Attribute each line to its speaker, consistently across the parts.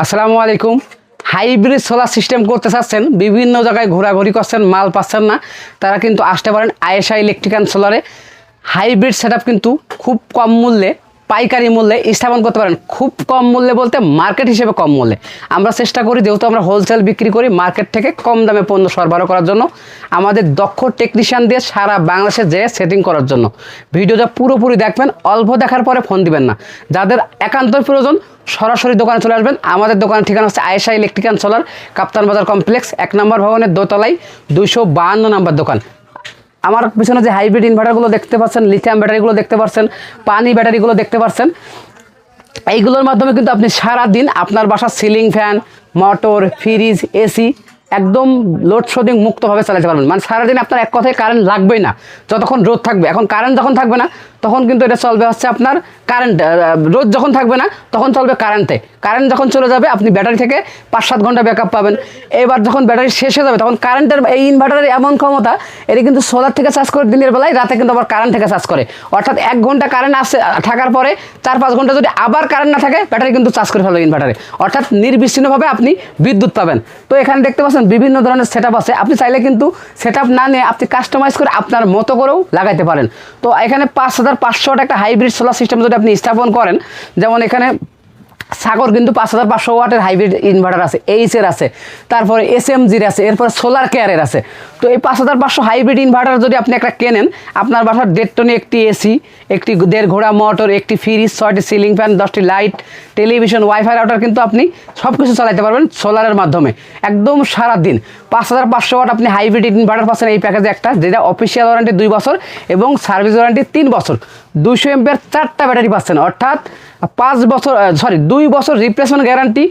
Speaker 1: আসসালামু আলাইকুম। Hybrid solar system করতে চাচ্ছেন, বিভিন্ন জায়গায় ঘোরাঘুরি করছেন, মাল পাচ্ছেন না, তারা কিন্তু আসতে পারেন আয়েশা ইলেকট্রিক অ্যান্ড সোলারে। হাইব্রিড সেটআপ কিন্তু খুব কম মূল্যে, পাইকারি মূল্যে স্থাপন করতে পারেন। খুব কম মূল্যে বলতে মার্কেট হিসেবে কম মূল্যে। আমরা চেষ্টা করি, যেহেতু আমরা হোলসেল বিক্রি করি, মার্কেট থেকে কম দামে পণ্য সরবরাহ করার জন্য, আমাদের দক্ষ টেকনিশিয়ান দিয়ে সারা বাংলাদেশে যেয়ে সেটিং করার জন্য। ভিডিওটা পুরোপুরি দেখবেন, অল্প দেখার পরে ফোন দিবেন না। যাদের একান্ত প্রয়োজন সরাসরি দোকানে চলে আসবেন। আমাদের দোকানের ঠিকানা হচ্ছে আয়েশা ইলেকট্রিক অ্যান্ড সোলার, কাপ্তান বাজার কমপ্লেক্স, 1 নম্বর ভবনের দোতলায় 252 নম্বর দোকান। আমার পিছনে যে হাইব্রিড ইনভার্টারগুলো দেখতে পাচ্ছেন, লিথিয়াম ব্যাটারিগুলো দেখতে পাচ্ছেন, পানি ব্যাটারিগুলো দেখতে পাচ্ছেন, এইগুলোর মাধ্যমে কিন্তু আপনি সারাদিন আপনার বাসার ceiling fan, motor, fridge, AC একদম লোডশেডিং মুক্তভাবে চালাতে পারবেন। মানে সারাদিন আপনার এক কথায় কারেন্ট লাগবেই না, যতক্ষণ রোদ থাকবে। এখন কারেন্ট যখন থাকবে না, তখন কিন্তু এটা চলবে হচ্ছে আপনার কারেন্ট। রোদ যখন থাকবে না, তখন চলবে কারেন্টে। কারেন্ট যখন চলে যাবে, আপনি ব্যাটারি থেকে 5-7 ঘন্টা ব্যাকআপ পাবেন। এবার যখন ব্যাটারি শেষ হয়ে যাবে, তখন কারেন্টের এই ইনভার্টারের এমন ক্ষমতা, এটি কিন্তু সোলার থেকে চার্জ করে দিনের বেলায়, রাতে কিন্তু আবার কারেন্ট থেকে চার্জ করে। অর্থাৎ 1 ঘন্টা কারেন্ট আসে থাকার পরে 4-5 ঘন্টা যদি আবার কারেন্ট না থাকে, ব্যাটারি কিন্তু চার্জ করে ফেলবে ইনভার্টারে। অর্থাৎ নির্বিচ্ছিন্নভাবে আপনি বিদ্যুৎ পাবেন। তো এখানে দেখতে পাচ্ছেন বিভিন্ন ধরনের সেটআপ আছে। আপনি চাইলে কিন্তু সেটআপ না নিয়ে আপনি কাস্টমাইজ করে আপনার মতো করেও লাগাইতে পারেন। তো এখানে 5500 ওয়াট একটা হাইব্রিড সোলার সিস্টেম যদি আপনি স্থাপন করেন, যেমন এখানে সাগর কিন্তু 5500 ওয়াটের হাইব্রিড ইনভার্টার আছে, এইচের আছে, তারপরে এসএমজির আছে, এরপরে সোলার কেয়ারের আছে। তো এই 5500 হাইব্রিড ইনভার্টার যদি আপনি একটা কেনেন, আপনার বাসার 1.5 টনে একটি এসি, একটি 1.5 ঘোড়া মোটর, একটি ফ্রিজ, 6টি সিলিং ফ্যান, 10টি লাইট, টেলিভিশন, ওয়াইফাই রাউটার কিন্তু আপনি সব কিছু চালাতে পারবেন সোলারের মাধ্যমে একদম সারাদিন। 5500 ওয়াট আপনি হাইব্রিড ইনভার্টার পাচ্ছেন এই প্যাকেজে একটা, যেটা অফিসিয়াল ওয়ারেন্টি 2 বছর এবং সার্ভিস ওয়ারেন্টি 3 বছর। 200 এমপিআর 4টা ব্যাটারি পাচ্ছেন, অর্থাৎ 2 বছর রিপ্লেসমেন্ট গ্যারান্টি।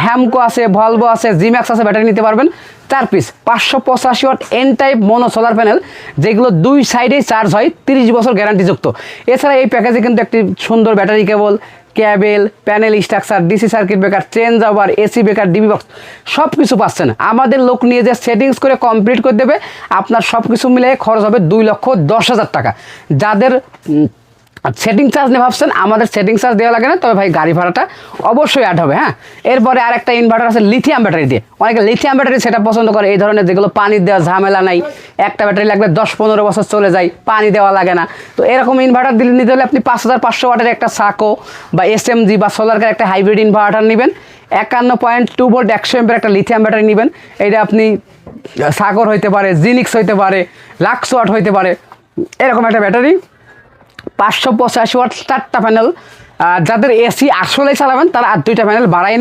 Speaker 1: হ্যামকো আছে, ভলভো আছে, জিম্যাক্স আছে, ব্যাটারি নিতে পারবেন 4 piece. 585 watt N type mono solar panel, যেগুলো 2 সাইডেই চার্জ হয়, 30 বছর গ্যারান্টিযুক্ত। এছাড়া এই প্যাকেজে কিন্তু একটি সুন্দর ব্যাটারি কেবল, cable, panel structure, DC circuit breaker, change over, AC breaker, DB box সব কিছু পাচ্ছেন। আমাদের লোক নিয়ে যে সেটিংস করে কমপ্লিট করে দেবে, আপনার সব কিছু মিলে খরচ হবে 2,10,000 টাকা। যাদের সেটিং চার্জ নিয়ে ভাবছেন, আমাদের সেটিং চার্জ দেওয়া লাগে না, তবে ভাই গাড়ি ভাড়াটা অবশ্যই অ্যাড হবে। হ্যাঁ, এরপরে আর একটা ইনভার্টার আছে লিথিয়াম ব্যাটারি দিয়ে। অনেকে লিথিয়াম ব্যাটারি সেটা পছন্দ করে, এই ধরনের যেগুলো পানি দেওয়া ঝামেলা নাই, একটা ব্যাটারি লাগবে 10-15 বছর চলে যায়, পানি দেওয়া লাগে না। তো এরকম ইনভার্টার দিলে নিতে হলে আপনি 5500 ওয়াটের একটা সাকো বা এসএমজি বা সোলারকার একটা হাইব্রিড ইনভার্টার নেবেন। 51.2 ভোল্ট 100 এমপিয়ার একটা লিথিয়াম ব্যাটারি নেবেন। এটা আপনি সাগর হইতে পারে, জিনিক্স হইতে পারে, লাক্স ওয়াট হইতে পারে, এরকম একটা ব্যাটারি। 585 ওয়াট 4টা প্যানেল। যাদের এসি আসলেই চালাবেন, তারা আর 2টা প্যানেল বাড়াই